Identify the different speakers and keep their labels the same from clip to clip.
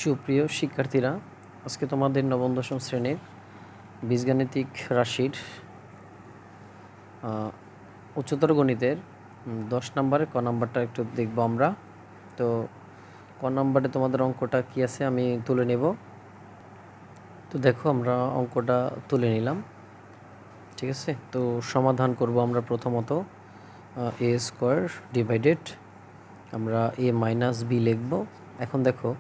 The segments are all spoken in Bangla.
Speaker 1: সুপ্রিয় শিক্ষার্থীরা, আজকে তোমাদের নবম দশম শ্রেণীর বীজগাণিতিক রাশির উচ্চতর গণিতের 10 নম্বরের ক নম্বরটা একটু দেখব আমরা। তো ক নম্বরে তোমাদের অঙ্কটা কী আছে আমি তুলে নেব। তো দেখো, আমরা অঙ্কটা তুলে নিলাম, ঠিক আছে। তো সমাধান করব আমরা প্রথমত এ স্কোয়ার ডিভাইডেড আমরা এ মাইনাস বি লিখব। এখন দেখো,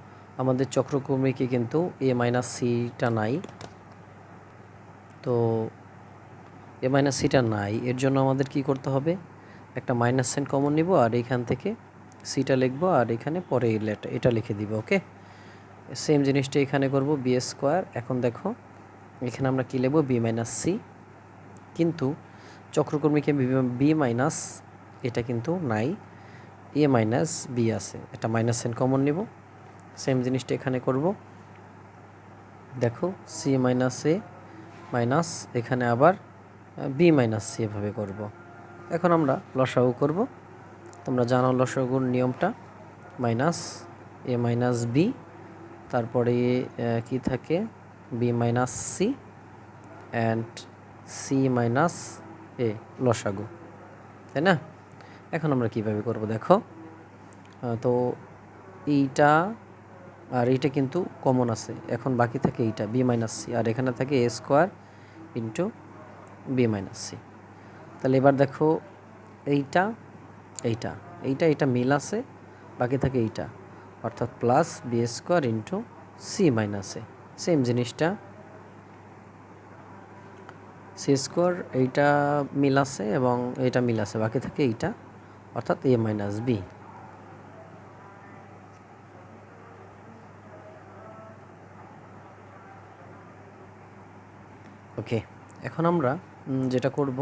Speaker 1: আমাদের চক্রকর্মীকে কিন্তু এ মাইনাস সিটা নাই, তো এ মাইনাস সিটা নাই, এর জন্য আমাদের কি করতে হবে, একটা মাইনাস সাইন কমন নিব আর এইখান থেকে সিটা লিখব আর এখানে পরে এটা লিখে দিব। ওকে, সেম জিনিসটা এখানে করব, বি স্কোয়ার। এখন দেখো, এখানে আমরা কী লিখব, বি মাইনাস সি, কিন্তু চক্রকর্মীকে বি মাইনাস এটা কিন্তু নাই, এ মাইনাস বি আছে, একটা মাইনাস সাইন কমন নিব। সেম জিনিসটা এখানে করব, দেখো সি মাইনাস এ মাইনাস এখানে আবার বি মাইনাস সি এভাবে করব। এখন আমরা লসাগু করব, তোমরা জানো লসাগুর নিয়মটা, মাইনাস এ মাইনাস বি, তারপরে কি থাকে, B minus C and C minus A, লসাগু, তাই না? এখন আমরা কিভাবে করব দেখো, তো এইটা আর এইটা কিন্তু কমন আছে, এখন বাকি থাকে এইটা বি মাইনাস সি, আর এখানে থাকে A square into B minus C. তাহলে এবার দেখো, এইটা এইটা এইটা এটা মিল আছে, বাকি থাকে এইটা, অর্থাৎ plus B square into C minus A. Same জিনিসটা সি স্কোয়ার এইটা মিল আছে এবং এইটা মিল আছে, বাকি থাকে এইটা, অর্থাৎ এ মাইনাস বি। ওকে, এখন আমরা যেটা করব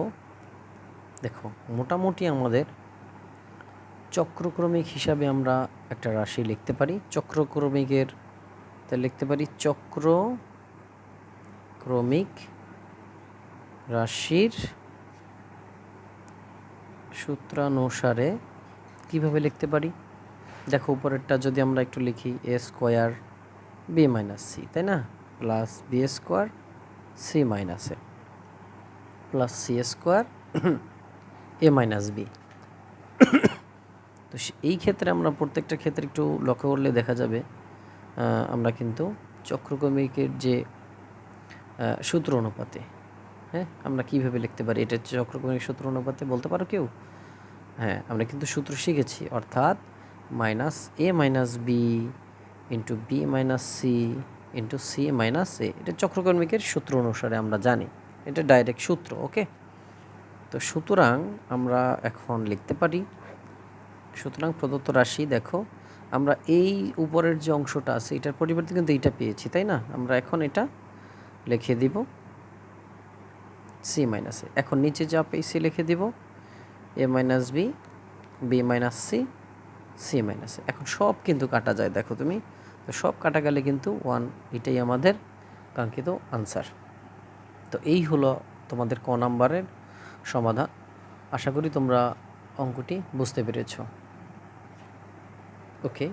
Speaker 1: দেখো, মোটামুটি আমাদের চক্রক্রমিক হিসাবে আমরা একটা রাশি লিখতে পারি। চক্রক্রমিকের তাই লিখতে পারি চক্রক্রমিক রাশির সূত্রানুসারে কিভাবে লিখতে পারি দেখো, উপরেরটা যদি আমরা একটু লিখি, A square B minus C, তাই না, plus B square C minus A plus C square A minus B. তো এই ক্ষেত্রে আমরা প্রত্যেকটা ক্ষেত্রে একটু লক্ষ্য করলে দেখা যাবে আমরা কিন্তু চক্রক্রমিকের যে সূত্র অনুপাতে, হ্যাঁ, আমরা কিভাবে লিখতে পারি, এটা চক্রক্রমিক সূত্র অনুপাতে বলতে পারো কেউ? হ্যাঁ, আমরা কিন্তু সূত্র শিখেছি, অর্থাৎ minus A minus B into B minus C into C minus A, এটা চক্রক্রমিকের সূত্র অনুসারে আমরা জানি, এটা ডাইরেক্ট সূত্র। ওকে, তো সুতরাং আমরা এখন লিখতে পারি, সুতরাং প্রদত্ত রাশি দেখো, আমরা এই উপরের যে অংশটা আছে এটার পরিবর্তে কিন্তু এইটা পেয়েছি, তাই না, আমরা এখন এটা লিখে দিব সি মাইনাস এ। এখন নিচে যা পেয়েছি লিখে দিব A minus B, B minus C, C minus A. এখন সব কিন্তু কাটা যায়, দেখো তুমি, তো সব কাটা গেলে কিন্তু 1, এটাই আমাদের কাঙ্ক্ষিত আনসার। তো এই হলো তোমাদের ক নাম্বারের সমাধান। আশা করি তোমরা অঙ্কটি বুঝতে পেরেছ। ওকে,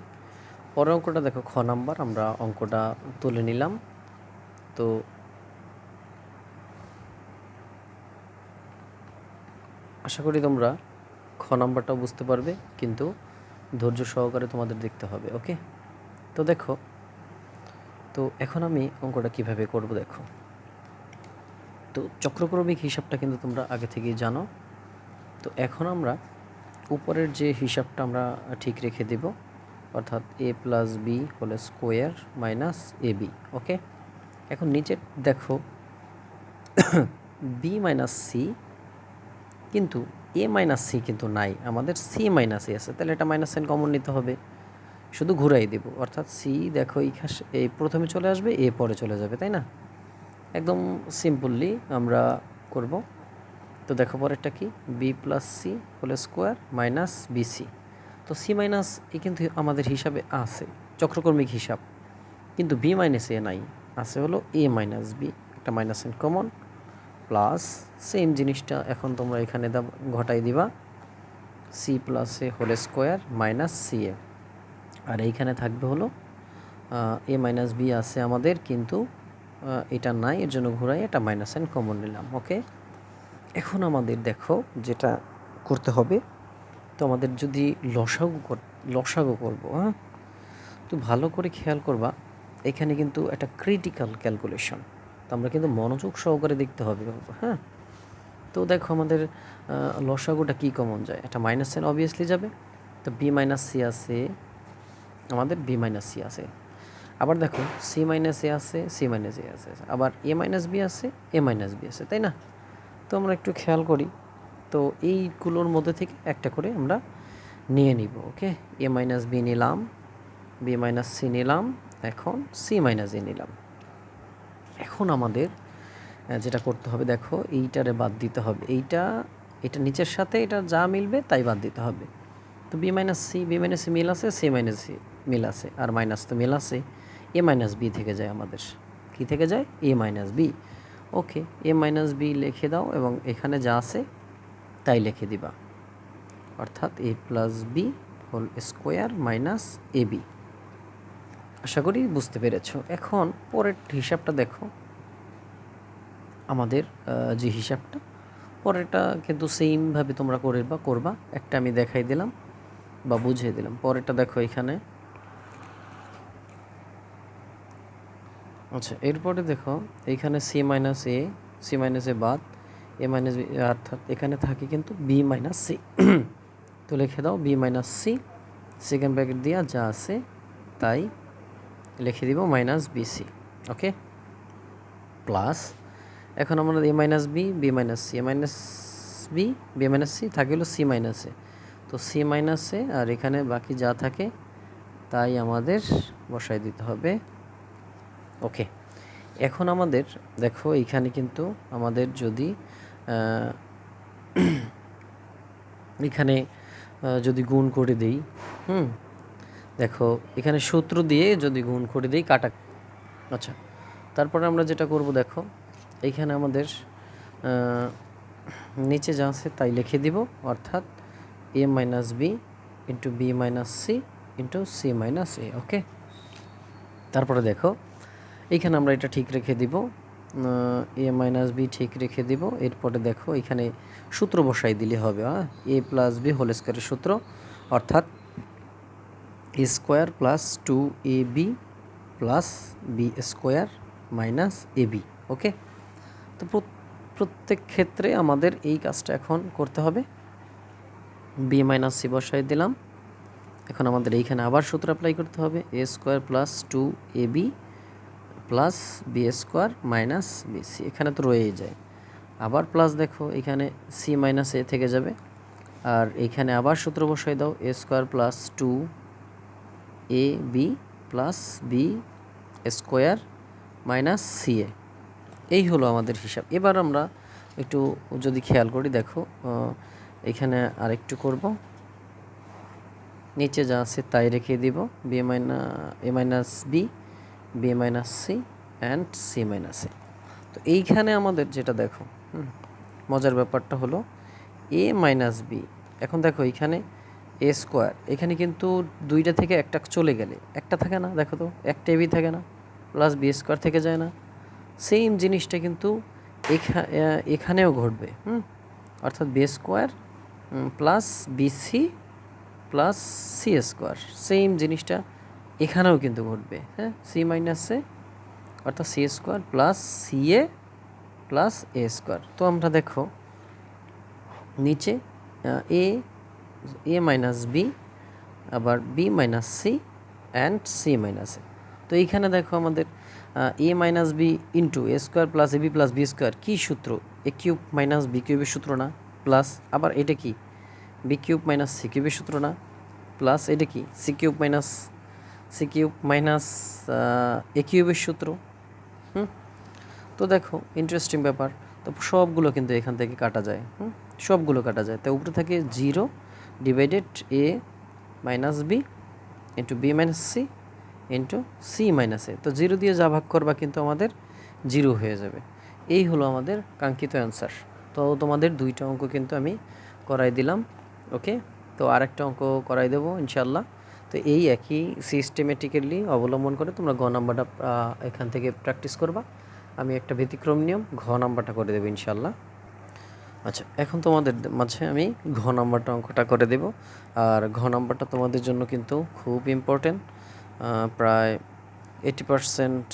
Speaker 1: পরের অঙ্কটা দেখো, খ নাম্বার, আমরা অঙ্কটা তুলে নিলাম। তো আশা করি তোমরা খ নাম্বারটাও বুঝতে পারবে, কিন্তু ধৈর্য সহকারে তোমাদের দেখতে হবে। ওকে, তো দেখো, তো এখন আমি অঙ্কটা কিভাবে করব দেখো। তো চক্রক্রমিক হিসাবটা কিন্তু তোমরা আগে থেকেই জানো। তো এখন আমরা উপরের যে হিসাবটা আমরা ঠিক রেখে দেব, অর্থাৎ A plus B whole square minus A B. Okay, এখন নিচে দেখো বি মাইনাস সি, কিন্তু এ মাইনাস সি কিন্তু নাই, আমাদের সি মাইনাস এ আছে, তাহলে এটা মাইনাস সাইন কমন নিতে হবে, শুধু ঘুরাই দেব, অর্থাৎ সি দেখো এই প্রথমে চলে আসবে, এ পরে চলে যাবে, তাই না, একদম সিম্পললি আমরা করব। তো দেখো পরেরটা কি, B plus C whole square minus BC. তো সি মাইনাস এ কিন্তু আমাদের হিসাবে আছে, চক্রকর্মিক হিসাব, কিন্তু বি মাইনাস এ নাই, আছে হলো এ মাইনাস বি, একটা minus sine common, plus same জিনিসটা এখন তোমরা এখানে ঘটাই দিবা, সি প্লাস এ হোল স্কোয়ার মাইনাস সি এ, আর এইখানে থাকবে হলো এ মাইনাস বি আছে আমাদের, কিন্তু এটা নাই, এর জন্য ঘুরাই, এটা মাইনাস সাইন কমন নিলাম। ওকে, এখন আমাদের দেখো যেটা করতে হবে, তো আমাদের যদি লসাগু করবো, হ্যাঁ, তো ভালো করে খেয়াল করবা, এখানে কিন্তু একটা ক্রিটিক্যাল ক্যালকুলেশন, তো আমরা কিন্তু মনোযোগ সহকারে দেখতে হবে। হ্যাঁ, তো দেখো আমাদের লসাগুটা কী কমন যায়, একটা মাইনাস সাইন অবভিয়াসলি যাবে, তো বি মাইনাস সি আছে, আমাদের বি মাইনাস সি আছে। আবার দেখো সি মাইনাস এ আছে, সি মাইনাস এ আছে, আবার এ মাইনাস বি আছে, এ মাইনাস বি আছে, তাই না? তো আমরা একটু খেয়াল করি, তো এইগুলোর মধ্যে থেকে একটা করে আমরা নিয়ে নিব। ওকে, এ মাইনাস বি নিলাম, বি মাইনাস সি নিলাম, এখন সি মাইনাস এ নিলাম। এখন আমাদের যেটা করতে হবে, দেখো এইটারে বাদ দিতে হবে, এটা নিচের সাথে এটা যা মিলবে তাই বাদ দিতে হবে। তো বি মাইনাস সি মিল আছে, সি মাইনাস সি মিল আছে, আর মাইনাস তো মিল আছে, এ মাইনাস বি থেকে যায় আমাদের, কি থেকে যায়, এ মাইনাস বি। ওকে, এ মাইনাস বি লিখে দাও এবং এখানে যা আছে তাই লিখে দিবা, অর্থাৎ A plus B whole square minus A B. আশা করি বুঝতে পেরেছো। এখন পরের হিসাবটা দেখো, আমাদের যে হিসাবটা পরেরটা কিন্তু সেমভাবে তোমরা করবা, একটা আমি দেখাই দিলাম বা বুঝিয়ে দিলাম। পরেরটা দেখো এখানে, আচ্ছা এরপরে দেখো এইখানে সি মাইনাস এ বাদ এ মাইনাস বি, অর্থাৎ এখানে থাকে কিন্তু বি মাইনাস সি। তো লিখে দাও B minus C, second bracket দিয়া যা আছে তাই লিখে দিব মাইনাস বিসি। ওকে, প্লাস এখন আমরা এ মাইনাস বি মাইনাস সি, এ মাইনাস বি মাইনাস সি থাকে হলো সি মাইনাসে, তো সি মাইনাসে, আর এখানে বাকি যা থাকে তাই আমাদের বসাই দিতে হবে। ওকে, এখন আমাদের দেখো এইখানে কিন্তু আমাদের যদি এখানে যদি গুণ করে দেই, দেখো এখানে সূত্র দিয়ে যদি গুণ করে দেই কাটা, আচ্ছা তারপরে আমরা যেটা করব, দেখো এইখানে আমাদের নিচে যা আছে তাই লিখে দিব, অর্থাৎ A minus B into B minus C into C minus A. Okay, তারপরে দেখো এইখানে আমরা এটা ঠিক রেখে দিব, এ মাইনাস বি ঠিক রেখে দিব। এরপরে দেখো এখানে সূত্র বসাই দিলে হবে, এ প্লাস বি হোল স্কোয়ারের সূত্র, অর্থাৎ A square plus two A B plus B square minus A B. Okay, তো প্রত্যেক ক্ষেত্রে আমাদের এই কাজটা এখন করতে হবে। বি মাইনাস সি বসাই দিলাম, এখন আমাদের এইখানে আবার সূত্র অ্যাপ্লাই করতে হবে, A square plus two A B plus B square minus BC, এখানে তো রয়েই যায়। আবার প্লাস দেখো এখানে সি মাইনাস এ থেকে যাবে, আর এইখানে আবার সূত্র বসাই দাও, A square plus two A B plus B square minus C A. এই হলো আমাদের হিসাব। এবার আমরা একটু যদি খেয়াল করি, দেখো এখানে আরেকটু করব, নিচে যা আছে তাই রেখে দিব, A minus B minus C and C minus A. তো এইখানে আমাদের যেটা দেখো মজার ব্যাপারটা হলো এ মাইনাস বি, এখন দেখো এইখানে এ স্কোয়ার, এখানে কিন্তু দুইটা থেকে একটা চলে গেলে একটা থাকে না, দেখো তো একটা এবি থাকে না, প্লাস বি স্কোয়ার থেকে যায় না, সেম জিনিসটা কিন্তু এখানেও ঘটবে। অর্থাৎ B square plus BC plus C square, same জিনিসটা এখানেও কিন্তু ঘটবে। হ্যাঁ, সি মাইনাসে অর্থাৎ C square plus C A plus A square. তো আমরা দেখো নিচে এ মাইনাস বি, আবার B minus C and C minus A. তো এইখানে দেখো আমাদের A minus B into A square plus A B plus B square, কী সূত্র, এ কিউব মাইনাস বি কিউবের সূত্র না, প্লাস আবার এটা কি বি কিউব মাইনাস সি কিউবের সূত্র না, প্লাস এটা কি সি কিউব মাইনাস এ কিউবের সূত্র। তো দেখো ইন্টারেস্টিং ব্যাপার, তো সবগুলো কিন্তু এখান থেকে কাটা যায়, সবগুলো কাটা যায়। তো উপরে থাকে 0 divided A minus B into B minus C into C minus A. তো 0 দিয়ে যা ভাগ করবা কিন্তু আমাদের 0 হয়ে যাবে। এই হলো আমাদের কাঙ্ক্ষিত অ্যান্সার। তো তোমাদের দুইটা অঙ্ক কিন্তু আমি করাই দিলাম। ওকে, তো আরেকটা অঙ্ক করাই দেবো ইনশাল্লাহ। তো তো এই একই সিস্টেমেটিক্যালি অবলম্বন করে তোমরা ঘ নাম্বারটা এখান থেকে প্র্যাকটিস করবা। আমি একটা ব্যতিক্রম নিয়ম ঘ নাম্বারটা করে দেবো ইনশাল্লাহ। আচ্ছা, এখন তোমাদের মাঝে আমি ঘ নাম্বারটা অঙ্কটা করে দেব। আর ঘ নাম্বারটা তোমাদের জন্য কিন্তু খুব ইম্পর্টেন্ট, প্রায় 80%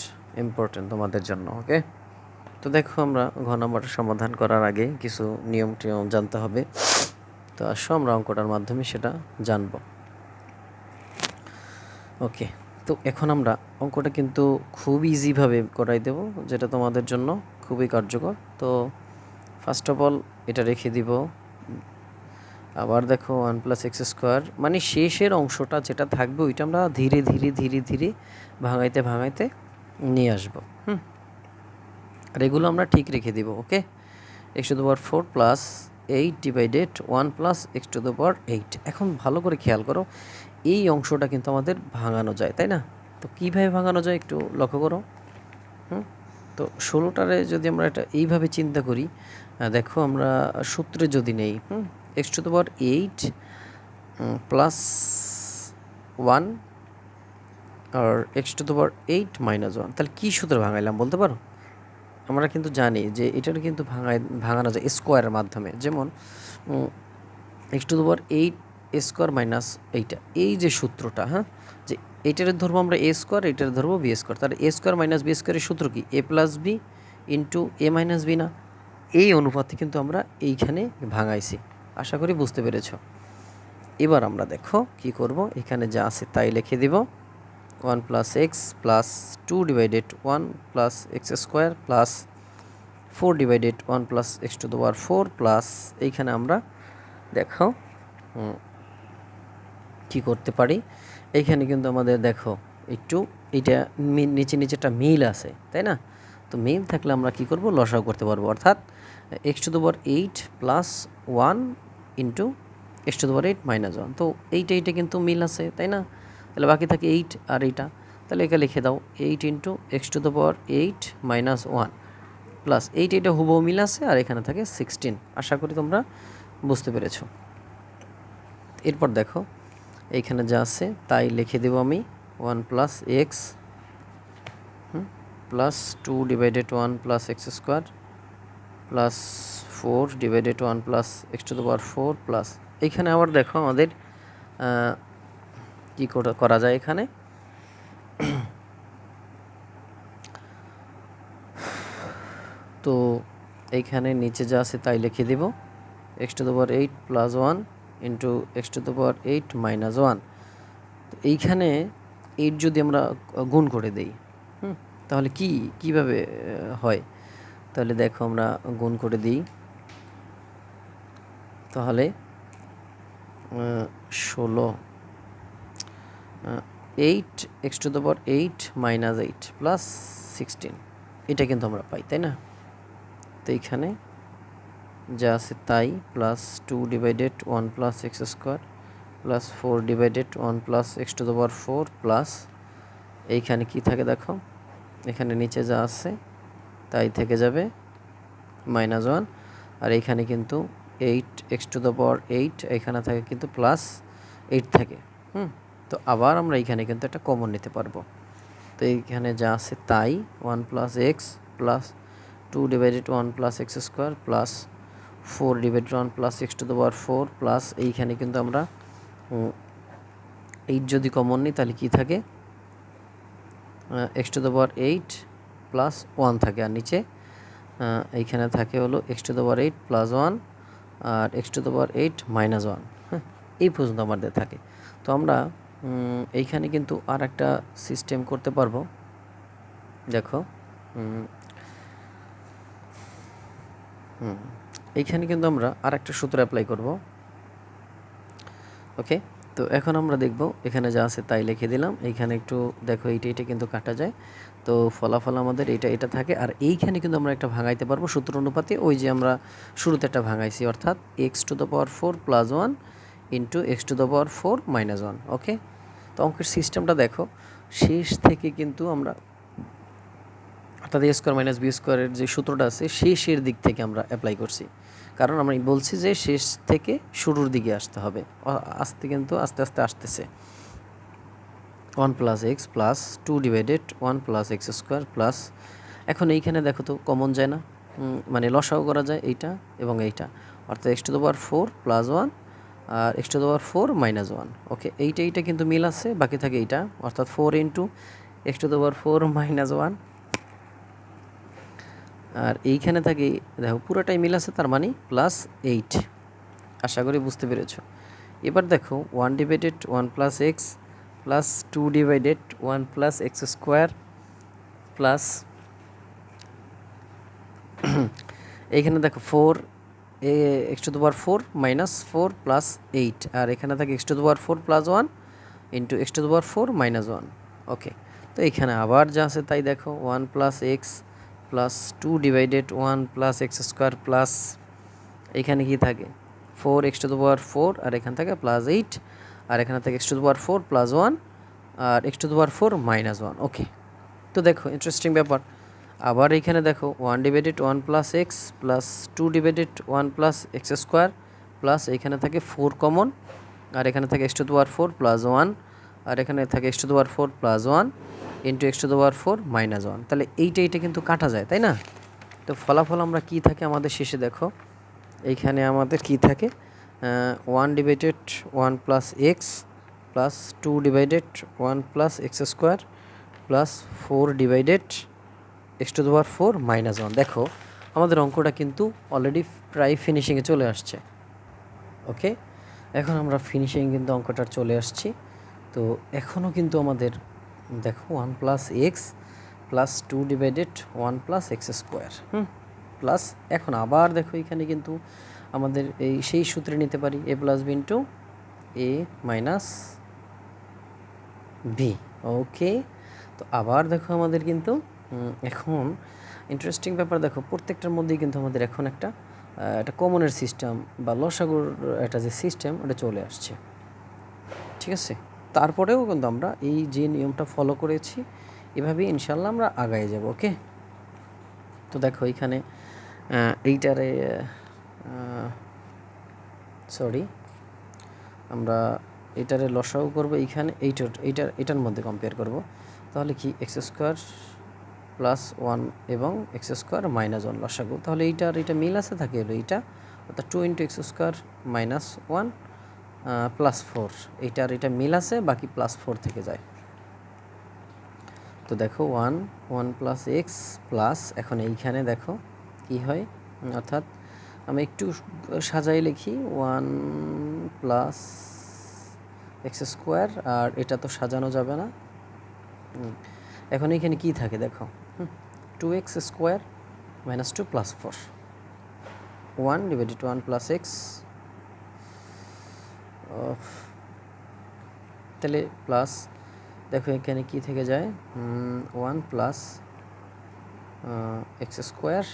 Speaker 1: ইম্পর্টেন্ট তোমাদের জন্য। ওকে, তো দেখো আমরা ঘ নাম্বারটা সমাধান করার আগে কিছু নিয়ম টিয়ম জানতে হবে। তো আসো আমরা অঙ্কটার মাধ্যমে সেটা জানব। ওকে, তো এখন আমরা অঙ্কটা কিন্তু খুব ইজিভাবে করাই দেব, যেটা তোমাদের জন্য খুবই কার্যকর। তো ফার্স্ট অফ অল এটা রেখে দিব। আবার দেখো 1+x² মানে শেষের অংশটা যেটা থাকবে ওইটা আমরা ধীরে ধীরে ধীরে ধীরে ভাঙাইতে ভাঙাইতে নিয়ে আসবো। আর এগুলো আমরা ঠিক রেখে দিব। ওকে, x⁴ plus 8 divided 1 plus x⁴। এখন ভালো করে খেয়াল করো, এই অংশটা কিন্তু আমাদের ভাঙানো যায়, তাই না? তো কীভাবে ভাঙানো যায় একটু লক্ষ্য করো। তো 16টারে যদি আমরা এটা এইভাবে চিন্তা করি, দেখো আমরা সূত্রে যদি নেই x⁴ প্লাস 1 আর x⁴ মাইনাস 1, তাহলে কী সূত্রে ভাঙাইলাম বলতে পারো? আমরা কিন্তু জানি যে এটার কিন্তু ভাঙানো যায় স্কোয়ারের মাধ্যমে। যেমন x⁴ মাইনাস এইটা, এই যে সূত্রটা, যে এইটার ধরবো আমরা a², এইটার ধরবো b²। তাহলে a² মাইনাস b²-এর সূত্র কি? a plus B into a minus B না? এই অনুপাতে কিন্তু আমরা এইখানে ভাঙাইছি। আশা করি বুঝতে পেরেছ। এবার আমরা দেখো কি করব, এখানে যা আছে তাই লিখে দিব। 1 plus x plus 2 divided 1 plus x² plus 4 divided 1 plus x⁴ plus এইখানে আমরা দেখো কি করতে পারি। এইখানে কিন্তু আমাদের দেখো একটু এটা নিচে নিচেটা মিল আছে, তাই না? তো মিল থাকলে আমরা কি করব, লসাগু করতে পারবো। অর্থাৎ x⁴ plus 1 into x⁴ minus 1। তো এইটা কিন্তু মিল আছে, তাই না? তাহলে বাকি থাকে 8 আর এইটা, তাহলে এখানে লিখে দাও 8 ইন্টু x⁴ মাইনাস 1 প্লাস এইটা হুবহু মিল আছে, আর এখানে থাকে 16। আশা করি তোমরা বুঝতে পেরেছো। এরপর দেখো এইখানে যা আছে তাই লিখে দেব আমি। 1 plus x plus 2 divided 1 plus x² plus 4 divided 1 plus x⁴ plus এইখানে আবার দেখো আমাদের কি করা যায় এখানে। তো এইখানে নিচে যা আছে তাই লিখে দেব x⁴ plus 1 into x⁴ minus 1। তো এইখানে 8 যদি আমরা গুণ করে দেই, তাহলে কিভাবে হয়? তাহলে দেখো আমরা গুণ করে দিই, তাহলে 16 8 x⁴ মাইনাস 8 প্লাস 16, এটা কিন্তু আমরা পাই, তাই না? তো এইখানে যা আছে তাই plus 2 divided 1 plus x² plus 4 divided 1 plus x⁴ plus এইখানে কি থাকে দেখো, এখানে নিচে যা আছে তাই থেকে যাবে মাইনাস 1, আর এইখানে কিন্তু 8 x⁴, এখানে থাকে কিন্তু প্লাস 8 থাকে। তো আবার আমরা এইখানে কিন্তু একটা কমন নিতে পারবো। তো এইখানে যা আছে তাই 1 plus x plus 2 divided 1 plus x² plus 4 divided 1 plus x⁴ plus এইখানে কিন্তু আমরা 8 যদি কমন নিই তাহলে কি থাকে, x⁴ প্লাস 1 থাকে, আর নিচে এইখানে থাকে হলো x⁴ প্লাস 1 আর x⁴ মাইনাস 1। এই পর্যন্ত আমাদের থাকে। তো আমরা এইখানে কিন্তু আর একটা সিস্টেম করতে পারবো। দেখো এইখানে কিন্তু আমরা আর একটা সূত্র অ্যাপ্লাই করব। ওকে, তো এখন আমরা দেখব এখানে যা আছে তাই লিখে দিলাম। এইখানে একটু দেখো এইটা কিন্তু কাটা যায়, তো ফলাফল আমাদের এটা থাকে। আর এইখানে কিন্তু আমরা একটা ভাঙাইতে পারবো সূত্র অনুপাতে, ওই যে আমরা শুরুতে একটা ভাঙাইছি, অর্থাৎ x⁴ plus 1 into x⁴ minus 1। Okay, তো অঙ্কের সিস্টেমটা দেখো, শেষ থেকে কিন্তু আমরা অর্থাৎ a² মাইনাস b²-এর যে সূত্রটা আছে শেষের দিক থেকে আমরা অ্যাপ্লাই করছি, কারণ আমরা বলছি যে শেষ থেকে শুরুর দিকে আসতে হবে, কিন্তু আস্তে আস্তে আসতেছে। 1 plus x plus 2 divided 1 plus x square plus, এখন এইখানে দেখো তো কমন যায় না, মানে লসাও করা যায় এইটা এবং এইটা, অর্থাৎ x to the power 4 plus 1 আর x to the power 4 minus 1। Okay, এইটা কিন্তু মিল আছে, বাকি থাকে এইটা, অর্থাৎ 4 into x to the power 4 minus 1, আর এইখানে থাকে দেখো পুরোটাই মিল আছে, তার মানে প্লাস 8। আশা করি বুঝতে পেরেছ। এবার দেখো 1 divided 1 plus x plus 2 divided 1 plus x square plus এইখানে দেখো 4 x to the power 4 minus 4 plus 8, আর এখানে থাকে x to the power 4 plus 1 into x to the power 4 minus 1। Okay, তো এখানে আবার যা আছে তাই দেখো 1 plus x plus 2 divided 1 plus x square plus এখানে কি থাকে 4 এক্স টু দ্য পাওয়ার 4 আর এখান থেকে প্লাস 8, আর এখানে থেকে x to the power 4 plus 1 আর x to the power 4 minus 1। Okay, তো দেখো ইন্টারেস্টিং ব্যাপার, আবার এখানে দেখো 1 divided 1 plus x plus 2 divided 1 plus x square plus এইখানে থাকে 4 কমন, আর এখানে থাকে x to the power 4 plus 1 আর এখানে থাকে x to the power 4 plus 1 into x to the power 4 minus 1। তাহলে এইটা কিন্তু কাটা যায়, তাই না? তো ফলাফল আমরা কি থাকে আমাদের শেষে দেখো, এইখানে আমাদের কি থাকে 1 divided 1 plus x plus 2 divided 1 plus x square plus 4 divided x to the power 4 minus 1। দেখো আমাদের অঙ্কটা কিন্তু অলরেডি প্রায় ফিনিশিংয়ে চলে আসছে। ওকে, এখন আমরা ফিনিশিং কিন্তু অঙ্কটার চলে আসছি। তো এখনও কিন্তু আমাদের দেখো 1 plus x plus 2 divided 1 plus x square plus, এখন আবার দেখো এখানে কিন্তু আমাদের এই সেই সূত্রে নিতে পারি এ প্লাস বি ইন্টু এ মাইনাস বি। ওকে, তো আবার দেখো আমাদের কিন্তু এখন ইন্টারেস্টিং ব্যাপার দেখো প্রত্যেকটার মধ্যেই কিন্তু আমাদের এখন একটা কমনের সিস্টেম বা লসাগুর একটা যে সিস্টেম ওটা চলে আসছে। ঠিক আছে, তারপরেও কিন্তু আমরা এই যে নিয়মটা ফলো করেছি এভাবেই ইনশাল্লাহ আমরা আগায় যাব। ওকে, তো দেখো এইখানে এইটারে আমরা এটারে লসাও করবো, এইখানে এইটার মধ্যে কম্পেয়ার করব, তাহলে কি এক্স স্কোয়ার প্লাস 1 এবং এক্স স্কোয়ার মাইনাস 1 লসাগু, তাহলে এইটা মিল আছে, থাকে হলো এইটা, অর্থাৎ 2 into x square minus 1 plus 4, এটা মিল আছে, বাকি প্লাস 4 থেকে যায়। তো দেখো 1 প্লাস এক্স প্লাস, এখন এইখানে দেখো কি হয়, অর্থাৎ আমি একটু সাজাই লিখি 1 প্লাস এক্স স্কোয়ার, আর এটা তো সাজানো যাবে না। এখন এখানে কি থাকে দেখো 2x square minus 2 plus 4, 1 divided 1 plus x, তাহলে প্লাস দেখো এখানে কি থেকে যায় 1 plus x square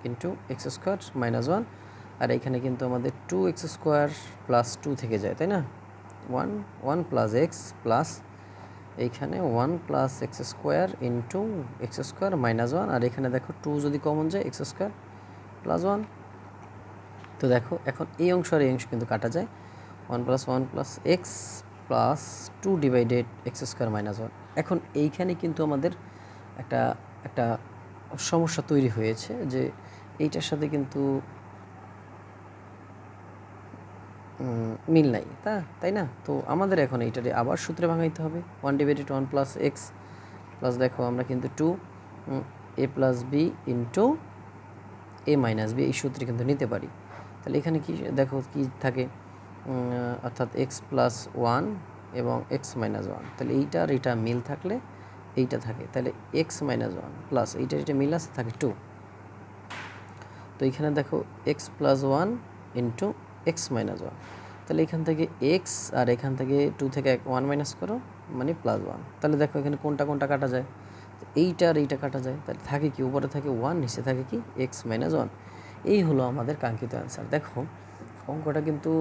Speaker 1: into x square minus 1, আর এখানে কিন্তু আমাদের 2x স্কোয়ার প্লাস 2 থেকে যায়, তাই না? 1 প্লাস এক্স প্লাস এইখানে 1 plus x square into x square minus 1, আর এখানে দেখো 2 যদি কমন যায় এক্স স্কোয়ার প্লাস 1। তো দেখো এখন এই অংশ আর এই অংশ কিন্তু কাটা যায়, 1 plus x plus 2 divided x square minus 1। এখন এইখানে কিন্তু আমাদের একটা সমস্যা তৈরি হয়েছে যে এইটার সাথে কিন্তু মিল নাই, তাই না? তো আমাদের এখন এইটারে আবার সূত্রে ভাঙাইতে হবে, 1 ডিভাইডেড 1 প্লাস এক্স প্লাস দেখো আমরা কিন্তু 2 এ প্লাস বি ইন্টু এ মাইনাস বি এই সূত্রে কিন্তু নিতে পারি। তাহলে এখানে কি দেখো কি থাকে, অর্থাৎ এক্স প্লাস 1 এবং এক্স মাইনাস 1, তাহলে এইটা মিল থাকলে এইটা থাকে, তাহলে এক্স মাইনাস 1 প্লাস এইটা মিল আছে থাকে 2। তো এখানে দেখো x plus 1 into x minus 1, তাহলে এখান থেকে এক্স আর এখান থেকে 2 থেকে 1 মাইনাস করো মানে প্লাস 1, তাহলে দেখো এখানে কোনটা কাটা যায়, এইটা আর এইটা কাটা যায়, তাহলে থাকে কি উপরে থাকে 1, নিচে থাকে কি এক্স মাইনাস 1। এই হলো আমাদের কাঙ্ক্ষিত অ্যান্সার। দেখো অঙ্কটা কিন্তু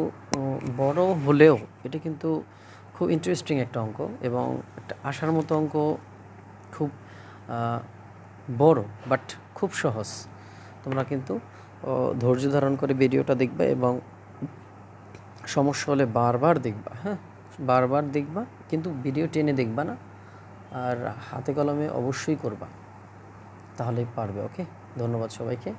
Speaker 1: বড় হলেও এটা কিন্তু খুব ইন্টারেস্টিং একটা অঙ্ক এবং একটা আসার মতো অঙ্ক, খুব বড় বাট খুব সহজ। তোমরা কিন্তু ধৈর্য ধারণ করে ভিডিওটা দেখবে এবং সমস্যা হলে বারবার দেখবা, হ্যাঁ, বারবার দেখবা, কিন্তু ভিডিও টেনে দেখবা না, আর হাতে কলমে অবশ্যই করবা, তাহলেই পারবে। ওকে, ধন্যবাদ সবাইকে।